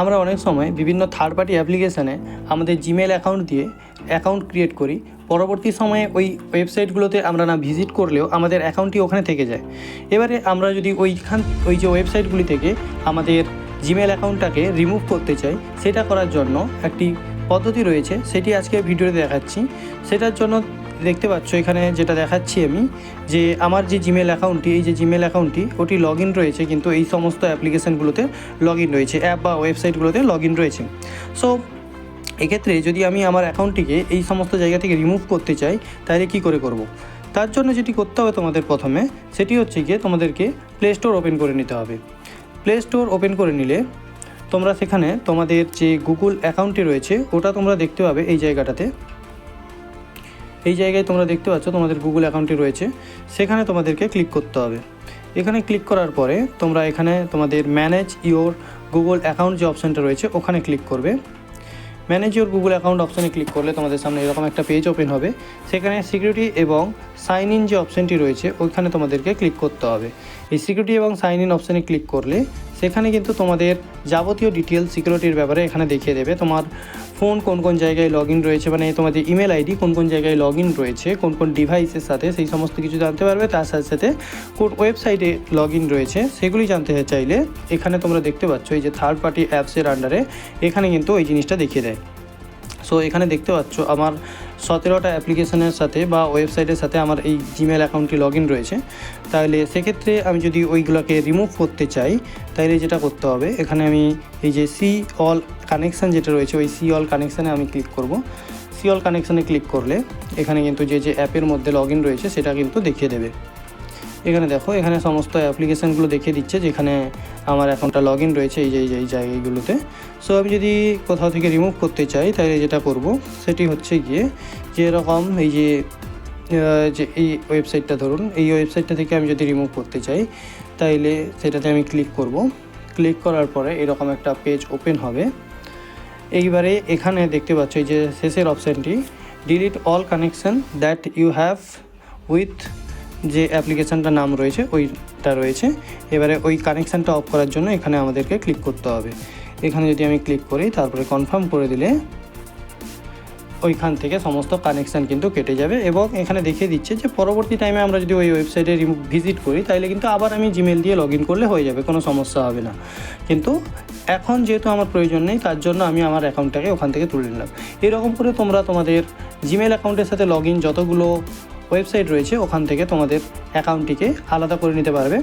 আমরা অনেক সময় বিভিন্ন থার্ড পার্টি অ্যাপ্লিকেশানে আমাদের জিমেল অ্যাকাউন্ট দিয়ে অ্যাকাউন্ট ক্রিয়েট করি। পরবর্তী সময়ে ওই ওয়েবসাইটগুলোতে আমরা না ভিজিট করলেও আমাদের অ্যাকাউন্টটি ওখানে থেকে যায়। এবারে আমরা যদি ওই যে ওয়েবসাইটগুলি থেকে আমাদের জিমেল অ্যাকাউন্টটাকে রিমুভ করতে চাই, সেটা করার জন্য একটি পদ্ধতি রয়েছে, সেটি আজকে ভিডিওতে দেখাচ্ছি। সেটার জন্য দেখতে পাচ্ছ এখানে যেটা দেখাচ্ছি আমি, যে আমার যে জিমেল অ্যাকাউন্টটি, এই যে জিমেল অ্যাকাউন্টটি ওটি লগ ইন রয়েছে, কিন্তু এই সমস্ত অ্যাপ্লিকেশানগুলোতে লগ ইন রয়েছে, অ্যাপ বা ওয়েবসাইটগুলোতে লগ ইন রয়েছে। সো এক্ষেত্রে যদি আমি আমার অ্যাকাউন্টটিকে এই সমস্ত জায়গা থেকে রিমুভ করতে চাই, তাহলে কী করে করব? তার জন্য যেটি করতে হবে তোমাদের প্রথমে, সেটি হচ্ছে গিয়ে তোমাদেরকে প্লে স্টোর ওপেন করে নিতে হবে। প্লে স্টোর ওপেন করে নিলে তোমরা সেখানে তোমাদের যে গুগল অ্যাকাউন্টটি রয়েছে ওটা তোমরা দেখতে পাবে এই জায়গাটাতে। এই জায়গায় তোমরা দেখতে পাচ্ছ তোমাদের গুগল অ্যাকাউন্টটি রয়েছে, সেখানে তোমাদেরকে ক্লিক করতে হবে। এখানে ক্লিক করার পরে তোমরা এখানে তোমাদের ম্যানেজ ইওর গুগল অ্যাকাউন্ট যে অপশানটা রয়েছে ওখানে ক্লিক করবে। ম্যানেজ ইওর গুগল অ্যাকাউন্ট অপশানে ক্লিক করলে তোমাদের সামনে এরকম একটা পেজ ওপেন হবে। সেখানে সিকিউরিটি এবং সাইন ইন যে অপশানটি রয়েছে ওইখানে তোমাদেরকে ক্লিক করতে হবে। এই সিকিউরিটি এবং সাইন ইন অপশানে ক্লিক করলে সেখানে কিন্তু তোমাদের যাবতীয় ডিটেলস সিকিউরিটির ব্যাপারে এখানে দেখিয়ে দেবে। তোমার ফোন কোন কোন জায়গায় লগ ইন রয়েছে, মানে তোমাদের ইমেল আইডি কোন কোন জায়গায় লগ ইন রয়েছে, কোন কোন ডিভাইসের সাথে, সেই সমস্ত কিছু জানতে পারবে। তার সাথে সাথে কোন ওয়েবসাইটে লগ ইন রয়েছে সেগুলি জানতে চাইলে এখানে তোমরা দেখতে পাচ্ছ এই যে থার্ড পার্টি অ্যাপসের আন্ডারে এখানে কিন্তু ওই জিনিসটা দেখিয়ে দেয়। সো এখানে দেখতে পাচ্ছ আমার 17টা অ্যাপ্লিকেশনের সাথে বা ওয়েবসাইটের সাথে আমার এই জিমেল অ্যাকাউন্টটি লগ ইন রয়েছে। তাহলে সেক্ষেত্রে আমি যদি ওইগুলোকে রিমুভ করতে চাই, তাহলে যেটা করতে হবে, এখানে আমি এই যে সি অল কানেকশান যেটা রয়েছে ওই সি অল কানেকশানে আমি ক্লিক করব। সি অল কানেকশানে ক্লিক করলে এখানে কিন্তু যে অ্যাপের মধ্যে লগ ইন রয়েছে সেটা কিন্তু দেখিয়ে দেবে। এখানে দেখো, এখানে সমস্ত অ্যাপ্লিকেশানগুলো দেখিয়ে দিচ্ছে যেখানে আমার অ্যাকাউন্টটা লগ ইন রয়েছে এই জায়গাগুলোতে। সো আমি যদি কোথাও থেকে রিমুভ করতে চাই, তাহলে যেটা করব সেটি হচ্ছে গিয়ে যে এরকম এই যে এই ওয়েবসাইটটা, ধরুন এই ওয়েবসাইটটা থেকে আমি যদি রিমুভ করতে চাই, তাইলে সেটাতে আমি ক্লিক করব। ক্লিক করার পরে এরকম একটা পেজ ওপেন হবে। এইবারে এখানে দেখতে পাচ্ছ এই যে শেষের অপশানটি, delete all connection that you have with যে অ্যাপ্লিকেশানটার নাম রয়েছে ওইটা রয়েছে। এবারে ওই কানেকশানটা অফ করার জন্য এখানে আমাদেরকে ক্লিক করতে হবে। এখানে যদি আমি ক্লিক করি, তারপরে কনফার্ম করে দিলে ওইখান থেকে সমস্ত কানেকশান কিন্তু কেটে যাবে। এবং এখানে দেখিয়ে দিচ্ছে যে পরবর্তী টাইমে আমরা যদি ওই ওয়েবসাইটে ভিজিট করি, তাহলে কিন্তু আবার আমি জিমেল দিয়ে লগ ইন করলে হয়ে যাবে, কোনো সমস্যা হবে না। কিন্তু এখন যেহেতু আমার প্রয়োজন নেই, তার জন্য আমি আমার অ্যাকাউন্টটাকে ওখান থেকে তুলে নিলাম। এরকম করে তোমরা তোমাদের জিমেল অ্যাকাউন্টের সাথে লগ ইন যতগুলো ওয়েবসাইট রয়েছে ওখান থেকে তোমাদের অ্যাকাউন্টটিকে আলাদা করে নিতে পারবে।